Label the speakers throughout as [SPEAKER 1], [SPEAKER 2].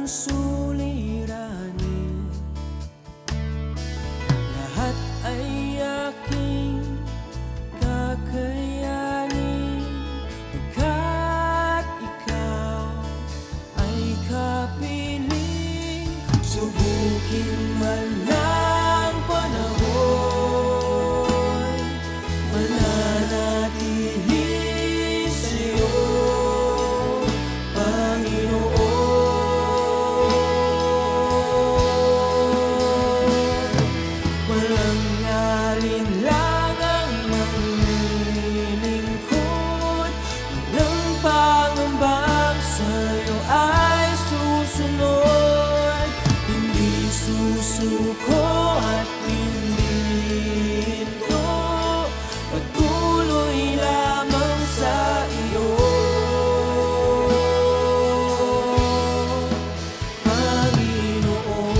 [SPEAKER 1] suliranin, lahat ay aking kakayanin, pagkat ikaw ay kapiling. Subukin man ng panahon, mananatili sa'yo, Panginoon. Walang alinlangang maglilingkod, walang pangambang sa'yo ay susunod. Hindi susuko at hindi ito, patuloy lamang sa iyo, Panginoon.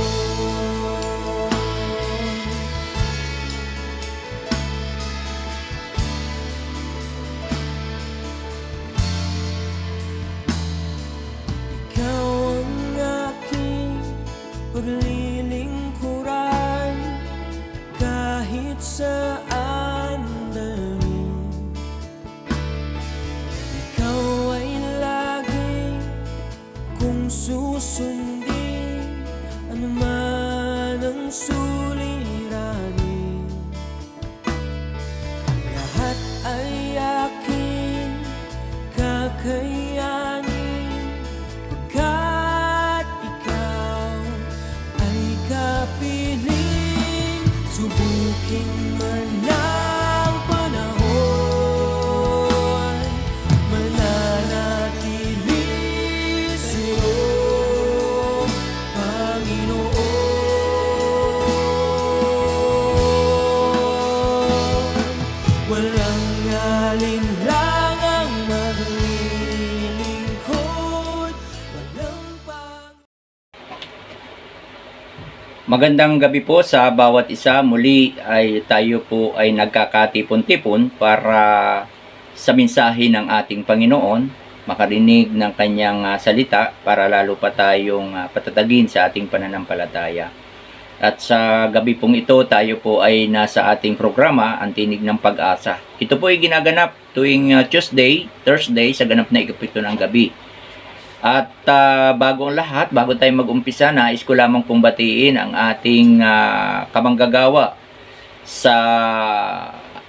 [SPEAKER 1] Ikaw ang aking paglilingkuran, kahit saan dalhin. Ikaw ay lagi kung susundin, anuman ang suliranin, lahat ay aking kakayanin, pagkat ikaw ay kapiling. Subukin man ng panahon, mananatili sa'yo, Panginoon. Walang alinlangang maglilingkod, walang
[SPEAKER 2] Magandang gabi po sa bawat isa. Muli ay tayo po ay nagkakatipon-tipon para sa mensahe ng ating Panginoon, makarinig ng kanyang salita para lalo pa tayong patatagin sa ating pananampalataya. At sa gabi pong ito, tayo po ay nasa ating programa, Ang Tinig ng Pag-asa. Ito po ay ginaganap tuwing Tuesday, Thursday sa ganap na ikapito ng gabi. At bago ang lahat, bago tayo mag-umpisa, nais ko lamang pong batiin ang ating kamanggagawa sa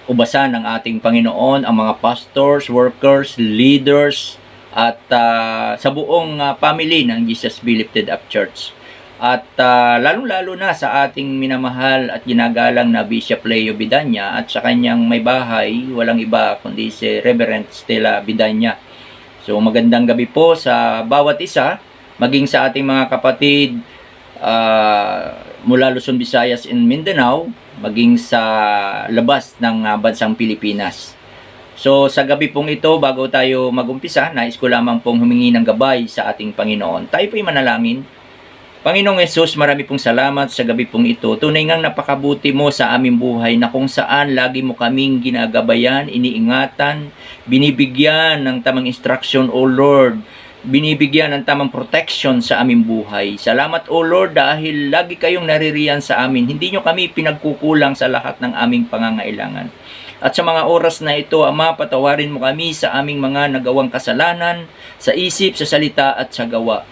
[SPEAKER 2] ubasan ng ating Panginoon, ang mga pastors, workers, leaders, at sa buong family ng Jesus Be Lifted Up Church. At lalong-lalo na sa ating minamahal at ginagalang na Bishop Leo Bidanya at sa kanyang may bahay, walang iba kundi si Reverend Stella Bidanya. So magandang gabi po sa bawat isa, maging sa ating mga kapatid mula Luzon, Visayas and Mindanao, maging sa labas ng bansang Pilipinas. So sa gabi pong ito, bago tayo magumpisa, nais ko lamang pong humingi ng gabay sa ating Panginoon. Tayo po'y manalangin. Panginoong Hesus, marami pong salamat sa gabi pong ito. Tunay ngang napakabuti mo sa aming buhay na kung saan lagi mo kaming ginagabayan, iniingatan, binibigyan ng tamang instruction, O Lord. Binibigyan ng tamang protection sa aming buhay. Salamat, O Lord, dahil lagi kayong naririyan sa amin. Hindi nyo kami pinagkukulang sa lahat ng aming pangangailangan. At sa mga oras na ito, Ama, patawarin mo kami sa aming mga nagawang kasalanan, sa isip, sa salita at sa gawa.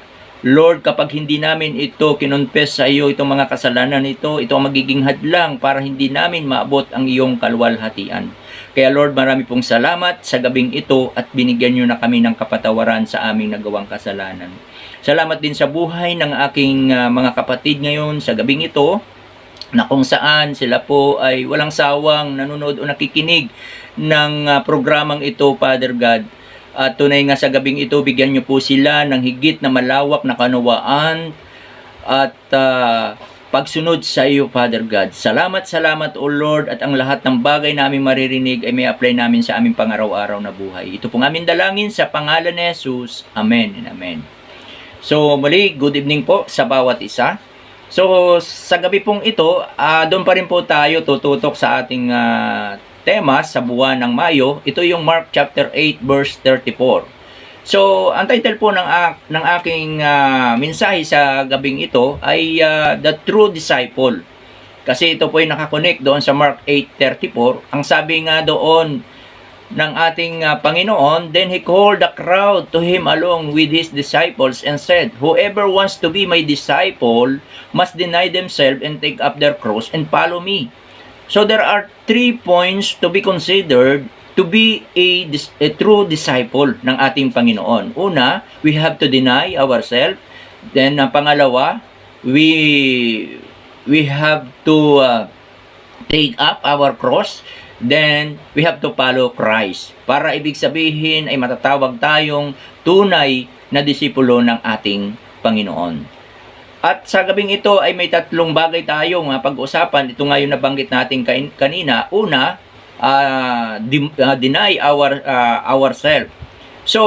[SPEAKER 2] Lord, kapag hindi namin ito kinonfess sa iyo, itong mga kasalanan ito ang magiging hadlang para hindi namin maabot ang iyong kaluwalhatian. Kaya Lord, marami pong salamat sa gabing ito at binigyan nyo na kami ng kapatawaran sa aming nagawang kasalanan. Salamat din sa buhay ng aking mga kapatid ngayon sa gabing ito, na kung saan sila po ay walang sawang nanonood o nakikinig ng programang ito, Father God. At tunay nga sa gabing ito, bigyan nyo po sila ng higit na malawak na kaunawaan at pagsunod sa iyo, Father God. Salamat, O Lord, at ang lahat ng bagay na aming maririnig ay may apply namin sa aming pangaraw-araw na buhay. Ito pong aming dalangin sa pangalan ni Jesus. Amen and Amen. So muli, good evening po sa bawat isa. So sa gabi pong ito, doon pa rin po tayo tututok sa ating tema sa buwan ng Mayo. Ito yung Mark chapter 8 verse 34. So, ang title po ng aking mensahe sa gabing ito ay The True Disciple. Kasi ito po ay nakakonect doon sa Mark 8:34. Ang sabi nga doon ng ating Panginoon, then he called the crowd to him along with his disciples and said, whoever wants to be my disciple must deny themselves and take up their cross and follow me. So there are 3 points to be considered to be a true disciple ng ating Panginoon. Una, we have to deny ourselves. Then pangalawa, we have to take up our cross. Then we have to follow Christ. Para ibig sabihin ay matatawag tayong tunay na disipulo ng ating Panginoon. At sa gabing ito ay may 3 bagay tayong pag-usapan. Ito nga yung nabanggit natin kanina. Una, deny ourselves. So,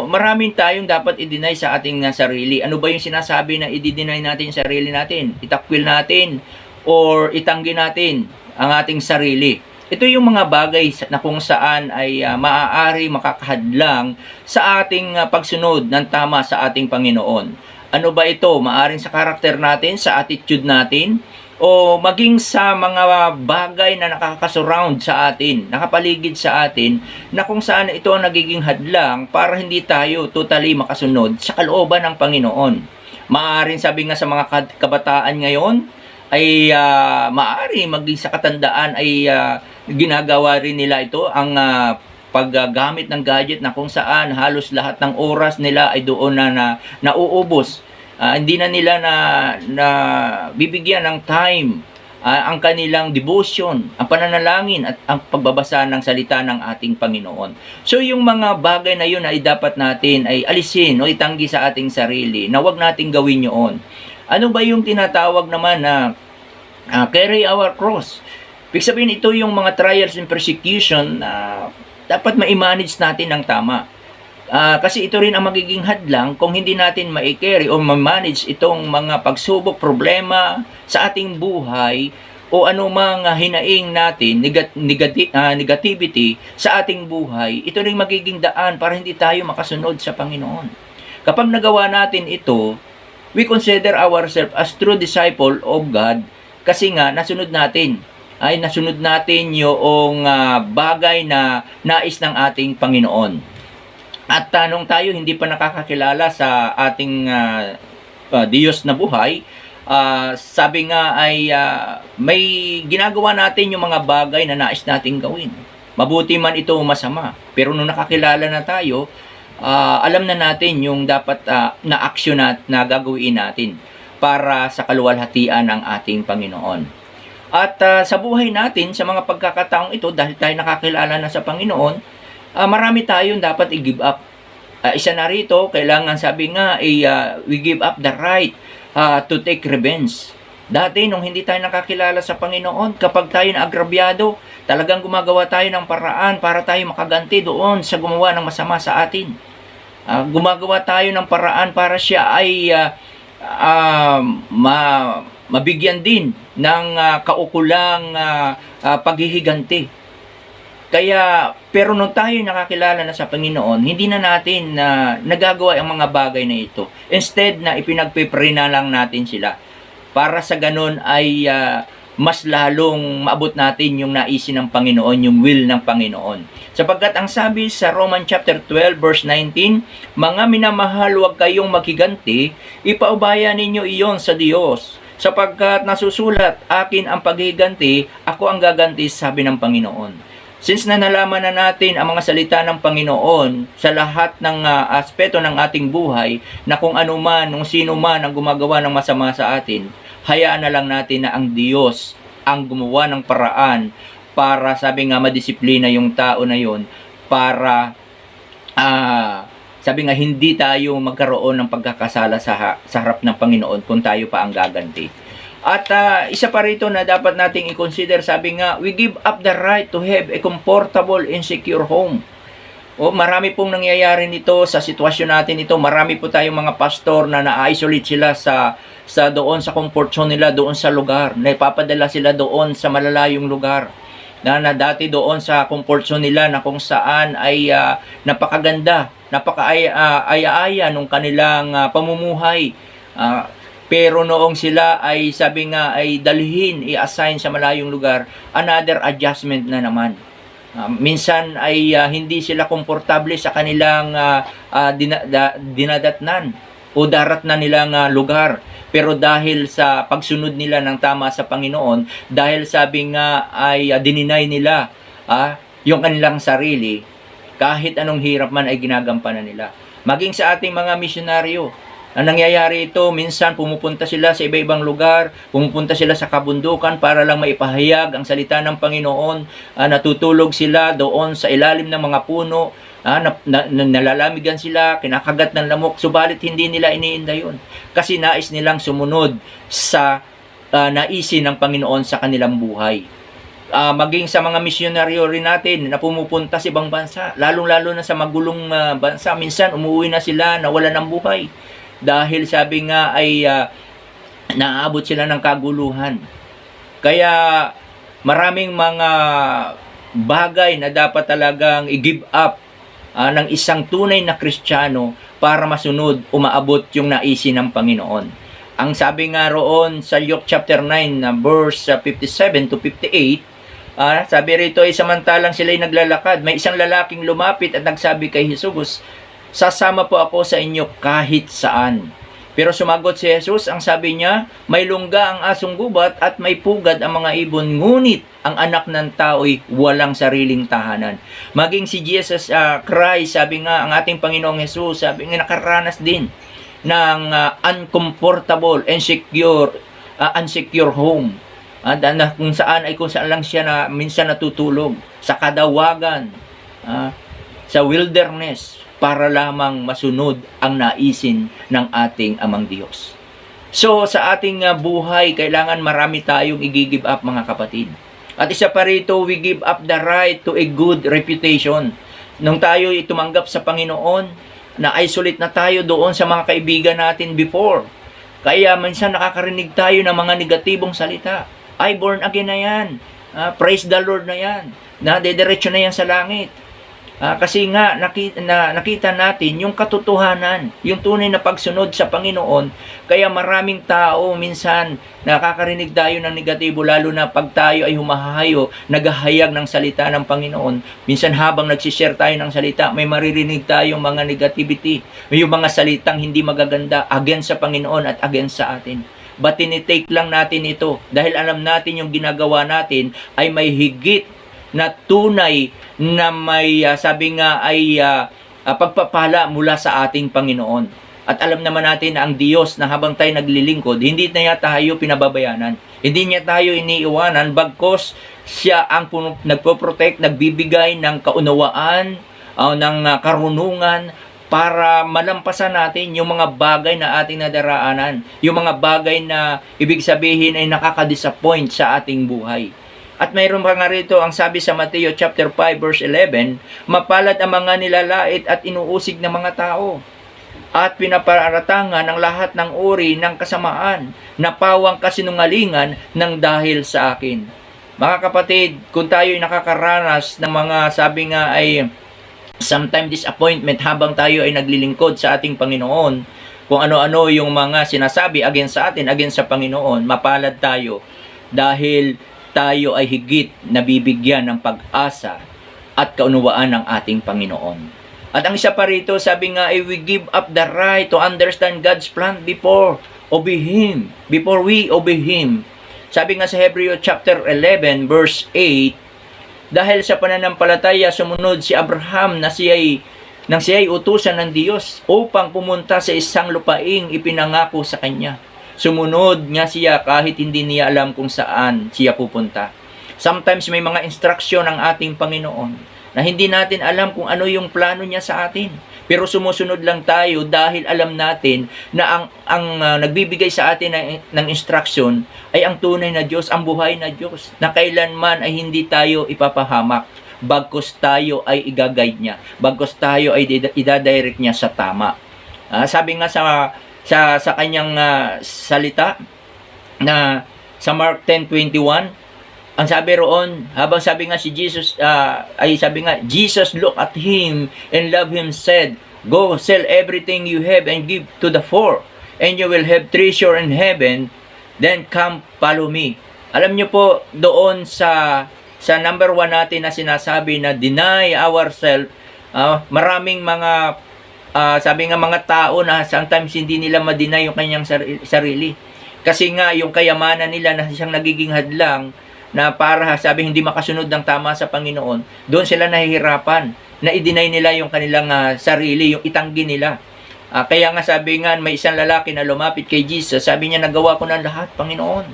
[SPEAKER 2] maraming tayong dapat i-deny sa ating sarili. Ano ba yung sinasabi na i-deny natin yung sarili natin? Itakwil natin or itanggi natin ang ating sarili. Ito yung mga bagay na kung saan ay maaari makakahadlang sa ating pagsunod ng tama sa ating Panginoon. Ano ba ito? Maaring sa karakter natin, sa attitude natin, o maging sa mga bagay na nakakasurround sa atin, nakapaligid sa atin, na kung saan ito ang nagiging hadlang para hindi tayo totally makasunod sa kalooban ng Panginoon. Maaring sabi nga sa mga kabataan ngayon, ay maaari maging sa katandaan ay ginagawa rin nila ito ang paggamit ng gadget na kung saan halos lahat ng oras nila ay doon na nauubos. Hindi na nila na bibigyan ng time ang kanilang devotion, ang pananalangin at ang pagbabasa ng salita ng ating Panginoon. So yung mga bagay na yun ay dapat natin ay alisin o itanggi sa ating sarili na wag nating gawin yun. Ano ba yung tinatawag naman na carry our cross? Ibig sabihin ito yung mga trials and persecution na dapat ma-manage natin ng tama. Kasi ito rin ang magiging hadlang kung hindi natin ma-carry o ma-manage itong mga pagsubok, problema sa ating buhay o anumang hinaing natin, negativity sa ating buhay. Ito rin magiging daan para hindi tayo makasunod sa Panginoon. Kapag nagawa natin ito, we consider ourselves as true disciple of God kasi nga nasunod natin yung bagay na nais ng ating Panginoon. At tanong tayo, hindi pa nakakakilala sa ating Diyos na buhay, sabi nga ay may ginagawa natin yung mga bagay na nais nating gawin. Mabuti man ito o masama. Pero nung nakakilala na tayo, alam na natin yung dapat na aksyon na gagawin natin para sa kaluwalhatian ng ating Panginoon. At sa buhay natin, sa mga pagkakataong ito, dahil tayo nakakilala na sa Panginoon, marami tayong dapat i-give up. Isa na rito, kailangan sabi nga, we give up the right to take revenge. Dati, nung hindi tayo nakakilala sa Panginoon, kapag tayo naagrabyado, talagang gumagawa tayo ng paraan para tayo makaganti doon sa gumawa ng masama sa atin. Gumagawa tayo ng paraan para siya ay mabigyan din ng kaukulang paghihiganti. Kaya, pero nung tayo nakakilala na sa Panginoon, hindi na natin nagagawa ang mga bagay na ito. Instead na ipinagpipray na lang natin sila. Para sa ganun ay mas lalong maabot natin yung naisin ng Panginoon, yung will ng Panginoon. Sapagkat ang sabi sa Roman chapter 12 verse 19, mga minamahal, huwag kayong makiganti, ipaubaya ninyo iyon sa Diyos. Sapagkat nasusulat, akin ang paghiganti, ako ang gaganti, sabi ng Panginoon. Since na nalaman na natin ang mga salita ng Panginoon sa lahat ng aspeto ng ating buhay, na kung ano man, kung sino man ang gumagawa ng masama sa atin, hayaan na lang natin na ang Diyos ang gumawa ng paraan para, sabi nga, madisiplina yung tao na yon para, sabi nga, hindi tayo magkaroon ng pagkakasala sa harap ng Panginoon kung tayo pa ang gaganti. At isa pa rito na dapat nating i-consider, sabi nga, we give up the right to have a comfortable and secure home. Marami pong nangyayari nito sa sitwasyon natin ito. Marami po tayong mga pastor na na-isolate sila sa doon sa comfort zone nila, doon sa lugar. Naipapadala sila doon sa malalayong lugar. Na dati doon sa comfort zone nila na kung saan ay napakaganda napaka-aya-aya nung kanilang pamumuhay. Pero noong sila ay sabi nga ay dalhin, i-assign sa malayong lugar, another adjustment na naman. Minsan ay hindi sila komportable sa kanilang dinadatnan o darat na nilang lugar. Pero dahil sa pagsunod nila ng tama sa Panginoon, dahil sabi nga ay dininay nila yung kanilang sarili, kahit anong hirap man ay ginagampanan nila. Maging sa ating mga misyonaryo, ang nangyayari ito, minsan pumupunta sila sa iba-ibang lugar, pumupunta sila sa kabundukan para lang maipahayag ang salita ng Panginoon. Natutulog sila doon sa ilalim ng mga puno, nalalamigan sila, kinakagat ng lamok, subalit hindi nila iniinda yun. Kasi nais nilang sumunod sa naisin ng Panginoon sa kanilang buhay. Maging sa mga misyonaryo rin natin na pumupunta sa ibang bansa, lalong-lalo na sa magulong bansa, minsan umuwi na sila, nawala ng buhay. Dahil sabi nga ay naaabot sila ng kaguluhan. Kaya maraming mga bagay na dapat talagang i-give up ng isang tunay na Kristiyano para masunod, umaabot yung naisin ng Panginoon. Ang sabi nga roon sa Luke chapter 9, verse 57 to 58, sabi rito ay samantalang sila'y naglalakad, may isang lalaking lumapit at nagsabi kay Jesus, "Sasama po ako sa inyo kahit saan." Pero sumagot si Jesus, ang sabi niya, "May lungga ang asong gubat at may pugad ang mga ibon, ngunit ang anak ng tao'y walang sariling tahanan." Maging si Jesus Christ, sabi nga, ang ating Panginoong Jesus, sabi nga nakaranas din ng uncomfortable, unsecure home. Kung saan lang siya na minsan natutulog, sa kadawagan, sa wilderness, para lamang masunod ang naisin ng ating Amang Diyos. So, sa ating buhay, kailangan marami tayong i-give up, mga kapatid. At isa pa rito, we give up the right to a good reputation. Nung tayo tumanggap sa Panginoon, na-isolate na tayo doon sa mga kaibigan natin before. Kaya minsan nakakarinig tayo ng mga negatibong salita. Ay, born again na yan. Praise the Lord na yan. Dediretso na yan sa langit. Kasi nga nakita natin yung katotohanan, yung tunay na pagsunod sa Panginoon. Kaya maraming tao minsan nakakarinig tayo ng negatibo, lalo na pag tayo ay humahayo, naghahayag ng salita ng Panginoon. Minsan habang nagsishare tayo ng salita, may maririnig tayong mga negativity, yung mga salitang hindi magaganda against sa Panginoon at against sa atin. But tinitake lang natin ito dahil alam natin yung ginagawa natin ay may higit na tunay na may sabi nga ay pagpapala mula sa ating Panginoon. At alam naman natin na ang Diyos na habang tayo naglilingkod, hindi na tayo pinababayanan. Hindi niya tayo iniiwanan, bagkos siya ang nagpo-protect, nagbibigay ng kaunawaan, ng karunungan para malampasan natin yung mga bagay na ating nadaraanan, yung mga bagay na ibig sabihin ay nakaka-disappoint sa ating buhay. At mayroon pa nga rito ang sabi sa Mateo chapter 5 verse 11, "Mapalad ang mga nilalait at inuusig ng mga tao, at pinaparatangan ng lahat ng uri ng kasamaan, na pawang kasinungalingan ng dahil sa akin." Mga kapatid, kung tayo ay nakakaranas ng mga sabi nga ay sometimes disappointment habang tayo ay naglilingkod sa ating Panginoon, kung ano-ano yung mga sinasabi against sa atin, against sa Panginoon, mapalad tayo dahil tayo ay higit nabibigyan ng pag-asa at kaunawaan ng ating Panginoon. At ang isa pa rito, sabi nga, we give up the right to understand God's plan before we obey Him. Sabi nga sa Hebreo chapter 11 verse 8, dahil sa pananampalataya sumunod si Abraham na nang siya'y utusan ng Diyos upang pumunta sa isang lupaing ipinangako sa kanya. Sumunod nga siya kahit hindi niya alam kung saan siya pupunta. Sometimes may mga instruction ng ating Panginoon na hindi natin alam kung ano yung plano niya sa atin. Pero sumusunod lang tayo dahil alam natin na ang nagbibigay sa atin ng instruction ay ang tunay na Diyos, ang buhay na Diyos, na kailanman ay hindi tayo ipapahamak, bagkos tayo ay i-guide niya, bagkos tayo ay idadirect niya sa tama. Sabi nga sa kanyang salita na sa Mark 10:21, ang sabi roon, habang sabi nga si Jesus, sabi nga, Jesus looked at him and loved him, said, Go, sell everything you have and give to the poor, and you will have treasure in heaven. Then come, follow me. Alam niyo po, doon sa number 1 natin na sinasabi na deny ourselves, maraming mga sabi nga mga tao na sometimes hindi nila ma-deny yung kanyang sarili. Kasi nga yung kayamanan nila na siyang nagiging hadlang na para sabi hindi makasunod ng tama sa Panginoon, doon sila nahihirapan na i-deny nila yung kanilang sarili, yung itanggi nila. Kaya nga sabi nga may isang lalaki na lumapit kay Jesus, sabi niya, nagawa ko na lahat, Panginoon.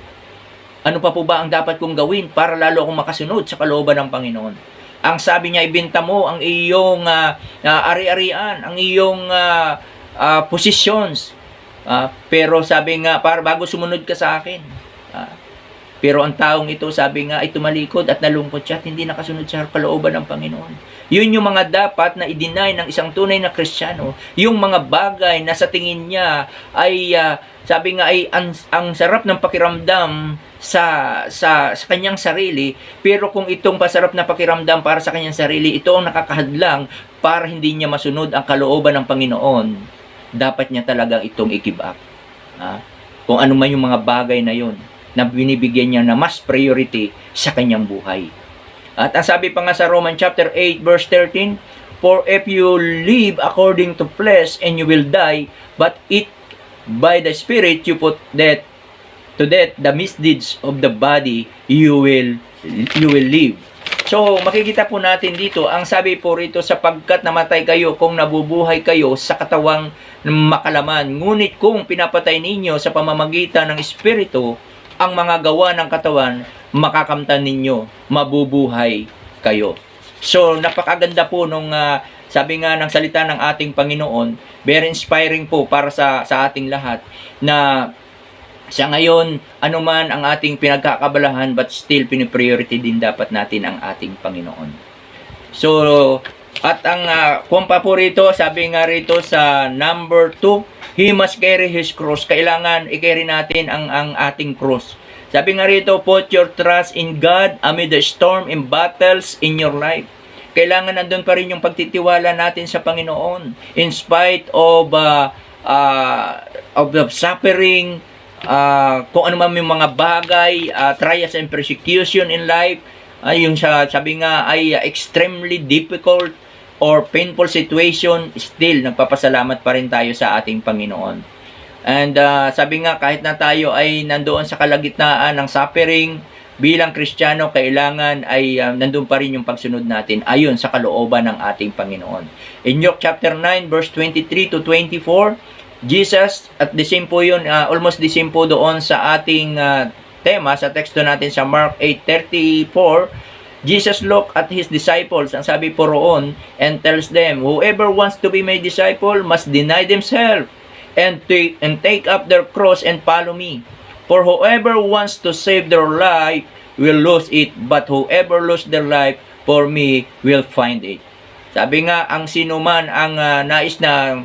[SPEAKER 2] Ano pa po ba ang dapat kong gawin para lalo akong makasunod sa kalooban ng Panginoon? Ang sabi niya, ibenta mo ang iyong ari-arian, ang iyong positions. Pero sabi nga, para bago sumunod ka sa akin. Pero ang taong ito, sabi nga, ay tumalikod at nalungkot siya at hindi nakasunod sa kalooban ng Panginoon. Yun yung mga dapat na i-deny ng isang tunay na Kristiyano. Yung mga bagay na sa tingin niya ay, sabi nga, ay ang sarap ng pakiramdam sa kanyang sarili. Pero kung itong pasarap na pakiramdam para sa kanyang sarili, ito ang nakakahadlang para hindi niya masunod ang kalooban ng Panginoon, dapat niya talagang itong i-give up. Kung ano man yung mga bagay na yun, na binibigyan niya na mas priority sa kanyang buhay. At ang sabi pa nga sa Romans chapter 8 verse 13, for if you live according to flesh and you will die, but it by the Spirit you put to death the misdeeds of the body, you will live. So makikita po natin dito, ang sabi po rito, sapagkat namatay kayo kung nabubuhay kayo sa katawang makalaman, ngunit kung pinapatay ninyo sa pamamagitan ng Espiritu ang mga gawa ng katawan, makakamtan ninyo, mabubuhay kayo. So, napakaganda po nung sabi nga ng salita ng ating Panginoon, very inspiring po para sa ating lahat, na sa ngayon, anuman ang ating pinagkakabalahan, but still, pinipriority din dapat natin ang ating Panginoon. So, at ang kumpa po rito, sabi nga rito sa number 2, he must carry his cross. Kailangan i-carry natin ang ating cross. Sabi nga rito, put your trust in God amid the storm and battles in your life. Kailangan nandun pa rin yung pagtitiwala natin sa Panginoon. In spite of the suffering, kung ano man yung mga bagay, trials and persecution in life, yung sabi nga ay extremely difficult or painful situation, still nagpapasalamat pa rin tayo sa ating Panginoon. And sabi nga, kahit na tayo ay nandoon sa kalagitnaan ng suffering, bilang Kristiyano, kailangan ay nandun pa rin yung pagsunod natin ayon sa kalooban ng ating Panginoon. In Luke chapter 9 verse 23 to 24, Jesus, at the same po yun, almost the same po doon sa ating tema, sa teksto natin sa Mark 8:34, Jesus looked at his disciples, ang sabi po roon, and tells them, whoever wants to be my disciple must deny themselves and take up their cross and follow me. For whoever wants to save their life will lose it, but whoever loses their life for me will find it. Sabi nga, ang sino man ang nais na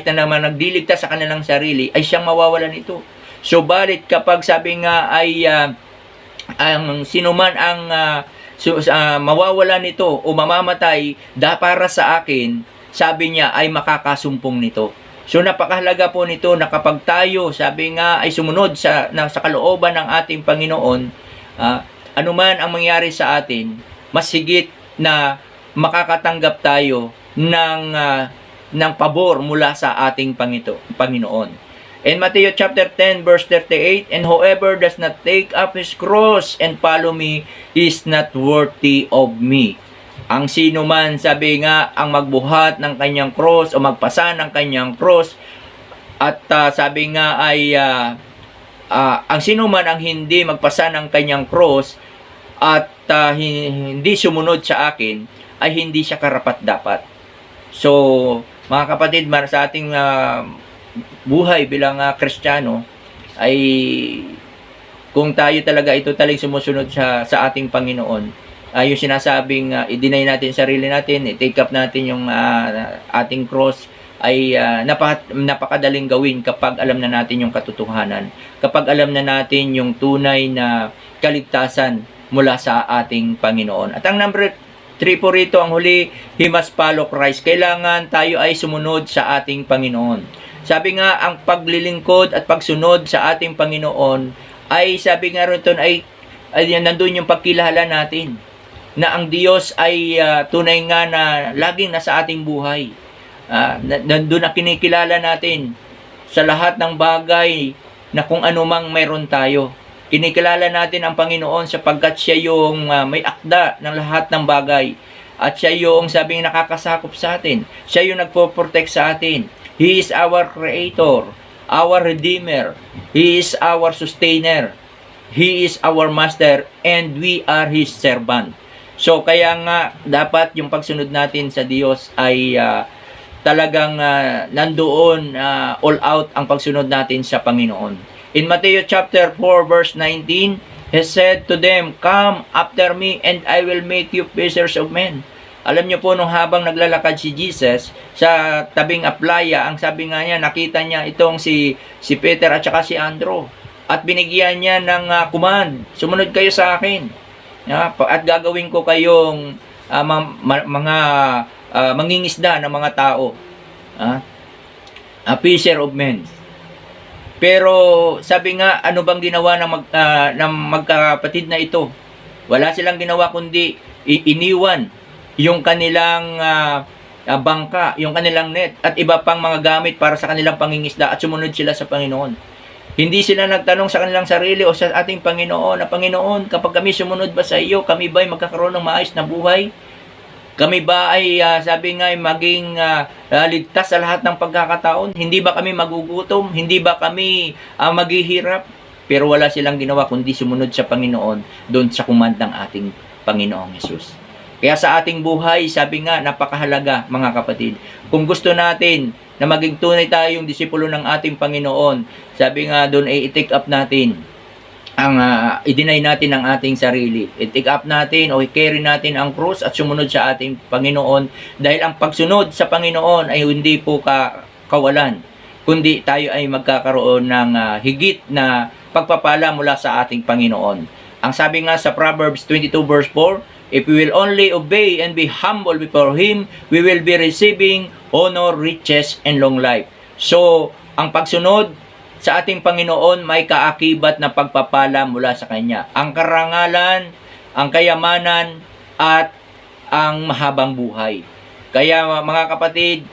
[SPEAKER 2] naman nagdiligtas sa kanilang sarili ay siyang mawawalan ito. Subalit kapag sabi nga ay ang sinuman ang mawawala nito o mamamatay para sa akin, sabi niya ay makakasumpong nito. So napakahalaga po nito na kapag tayo, sabi nga, ay sumunod sa kalooban ng ating Panginoon, anuman ang mangyari sa atin, mas higit na makakatanggap tayo ng pabor mula sa ating Panginoon. In Matthew chapter 10 verse 38, and whoever does not take up his cross and follow me is not worthy of me. Ang sino man, sabi nga, ang magbuhat ng kanyang cross o magpasa ng kanyang cross, at sabi nga ay ang sino man ang hindi magpasa ng kanyang cross at hindi sumunod sa akin, ay hindi siya karapat-dapat. So, mga kapatid, sa ating buhay bilang Kristiyano, ay kung tayo talaga taling sumusunod sa ating Panginoon, yung sinasabing i-deny natin sarili natin, i-take up natin yung ating cross, ay napakadaling gawin kapag alam na natin yung katotohanan, kapag alam na natin yung tunay na kaligtasan mula sa ating Panginoon. At ang number 3 po rito, ang huli, he must follow Christ. Kailangan tayo ay sumunod sa ating Panginoon. Sabi nga, ang paglilingkod at pagsunod sa ating Panginoon ay, sabi nga rito, ay nandun yung pagkilala natin na ang Diyos ay tunay nga na laging nasa ating buhay. Nandun na kinikilala natin sa lahat ng bagay na kung ano mang mayroon tayo. Kinikilala natin ang Panginoon sapagkat siya yung may akda ng lahat ng bagay. At siya yung sabing nakakasakop sa atin. Siya yung nagpo-protect sa atin. He is our Creator, our Redeemer. He is our Sustainer. He is our Master, and we are His servant. So kaya nga dapat yung pagsunod natin sa Diyos ay talagang nandoon all out ang pagsunod natin sa Panginoon. In Matthew chapter 4 verse 19, He said to them, "Come after me and I will make you fishers of men." Alam niyo po, nung habang naglalakad si Jesus sa tabing playa, ang sabi nga niya, nakita niya itong si Peter at saka si Andrew. At binigyan niya ng command, sumunod kayo sa akin. At gagawin ko kayong mga mangingisda ng mga tao. Fisher of men. Pero sabi nga, ano bang ginawa ng magkakapatid na ito? Wala silang ginawa kundi iniwan yung kanilang bangka, yung kanilang net, at iba pang mga gamit para sa kanilang pangingisda at sumunod sila sa Panginoon. Hindi sila nagtanong sa kanilang sarili o sa ating Panginoon na, Panginoon, kapag kami sumunod ba sa iyo, kami ba ay magkakaroon ng maayos na buhay? Kami ba ay, sabi nga, ay maging ligtas sa lahat ng pagkakataon? Hindi ba kami magugutom? Hindi ba kami maghihirap? Pero wala silang ginawa kundi sumunod sa Panginoon doon sa command ng ating Panginoong Hesus. Kaya sa ating buhay, sabi nga, napakahalaga mga kapatid. Kung gusto natin na maging tunay tayong disipulo ng ating Panginoon, sabi nga doon ay i-take up natin i-deny natin ang ating sarili. I-take up natin o i-carry natin ang cross at sumunod sa ating Panginoon, dahil ang pagsunod sa Panginoon ay hindi po kawalan, kundi tayo ay magkakaroon ng higit na pagpapala mula sa ating Panginoon. Ang sabi nga sa Proverbs 22 verse 4, if we will only obey and be humble before Him, we will be receiving honor, riches, and long life. So, ang pagsunod sa ating Panginoon may kaakibat na pagpapala mula sa Kanya. Ang karangalan, ang kayamanan, at ang mahabang buhay. Kaya mga kapatid,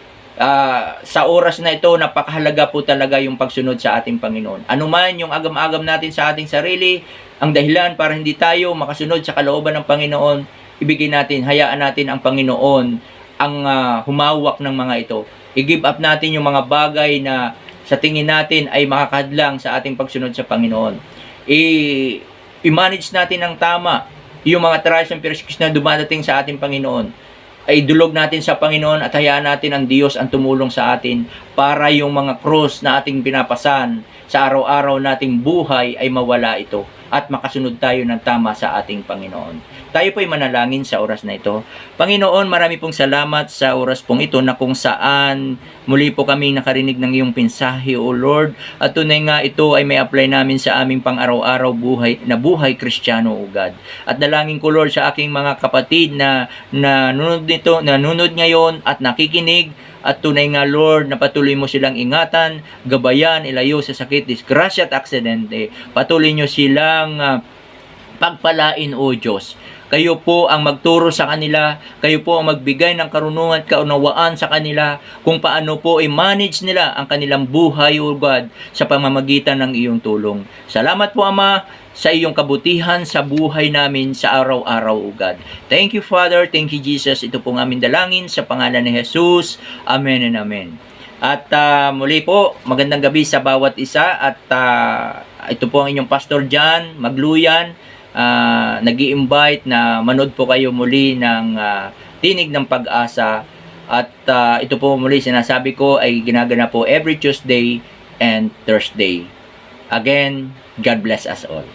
[SPEAKER 2] sa oras na ito, napakahalaga po talaga yung pagsunod sa ating Panginoon. Ano man yung agam-agam natin sa ating sarili, ang dahilan para hindi tayo makasunod sa kalooban ng Panginoon, ibigay natin, hayaan natin ang Panginoon ang humawak ng mga ito. I-give up natin yung mga bagay na sa tingin natin ay makakadlang sa ating pagsunod sa Panginoon. I-manage natin ng tama yung mga trials and persecutions na dumadating sa ating Panginoon. Ay dulog natin sa Panginoon at hayaan natin ang Diyos ang tumulong sa atin para yung mga cross na ating pinapasan sa araw-araw nating buhay ay mawala ito at makasunod tayo ng tama sa ating Panginoon. Tayo po'y manalangin sa oras na ito. Panginoon, marami pong salamat sa oras pong ito na kung saan muli po kami nakarinig ng iyong mensahe, O Lord. At tunay nga ito ay may apply namin sa aming pang-araw-araw buhay Kristiyano, O God. At dalangin ko, Lord, sa aking mga kapatid na nanonood ngayon at nakikinig. At tunay nga, Lord, na patuloy mo silang ingatan, gabayan, ilayo sa sakit, disgrasya at aksidente. Patuloy nyo silang pagpalain, O Diyos. Kayo po ang magturo sa kanila, kayo po ang magbigay ng karunungan at kaunawaan sa kanila kung paano po i-manage nila ang kanilang buhay, O God, sa pamamagitan ng iyong tulong. Salamat po, Ama, sa iyong kabutihan sa buhay namin sa araw-araw, O God. Thank you, Father. Thank you, Jesus. Ito po ang aming dalangin sa pangalan ni Jesus. Amen and amen. At muli po, magandang gabi sa bawat isa. At ito po ang inyong Pastor John Magluyan. Nag-i-invite na manood po kayo muli ng Tinig ng Pag-asa. At ito po muli sinasabi ko ay ginaganap po every Tuesday and Thursday. Again, God bless us all.